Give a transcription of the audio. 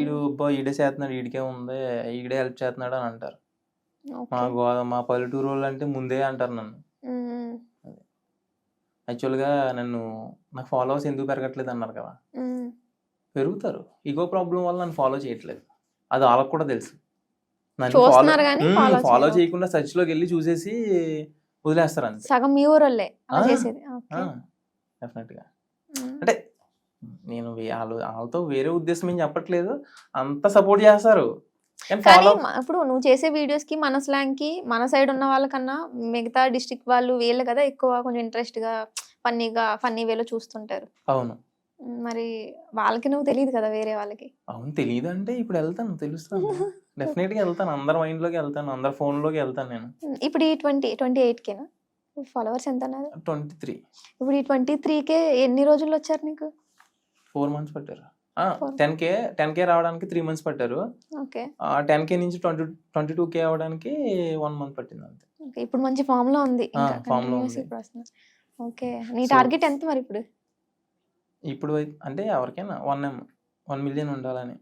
ఈడు ఈడే చేస్తున్నాడు, ఈడికే ఉంది, ఈడే హెల్ప్ చేస్తున్నాడు అని అంటారు. మా పల్లెటూరు వాళ్ళు అంటే ముందే అంటారు నన్ను. యాక్చువల్గా నాకు ఫాలోవర్స్ ఎందుకు పెరగట్లేదు అన్నారు కదా, పెరుగుతారు. ఈగో ప్రాబ్లం వల్ల నన్ను ఫాలో చేయట్లేదు, అది వాళ్ళకి కూడా తెలుసు. నన్ను ఫాలో చేయకుండా సర్చ్ లోకి వెళ్ళి చూసేసి వదిలేస్తారు అంతే. సగం మీ ఊరోళ్ళే డెఫినెట్ గా. అంటే నేను వాళ్ళతో వేరే ఉద్దేశం ఏం చెప్పట్లేదు, అంత సపోర్ట్ చేస్తారు. ఇప్పుడు నువ్వు చేసే వీడియోస్ కి మన స్లాంగ్ కి మన సైడ్ ఉన్న వాళ్ళకన్నా మిగతా డిస్ట్రిక్ట్ వాళ్ళు వీళ్ళు కదా ఎక్కువ కొంచెం ఇంట్రెస్ట్ గా ఫన్నీ వేలో చూస్తుంటారు. అవును, మరి వాళ్ళకి నువ్వు తెలియదు కదా వేరే వాళ్ళకి. అవును, తెలియదు అంటే ఇప్పుడు వెళ్తాను, తెలుస్తాను. డెఫినెట్ గా వెళ్తాను, అందరి మైండ్ లోకి వెళ్తాను, అందరి ఫోన్ లోకి వెళ్తాను నేను. ఇప్పుడు ఈ 28Kనా ఫాలోవర్స్ ఎంత అన్నారు? 23. ఇప్పుడు ఈ 23K ఎన్ని రోజుల్లో వచ్చారు నీకు? 4 months పట్టారు. 10K రావడానికి 3 months పట్టారు. 10K నుంచి 22K అవడానికి 1 month పట్టింది అంతే. ఇప్పుడు మంచి ఫామ్ లో ఉంది. ఓకే, నీ టార్గెట్ ఎంత మరి ఇప్పుడు? ఇప్పుడు అంటే ఎవరికైనా 1 million ఉండాలని.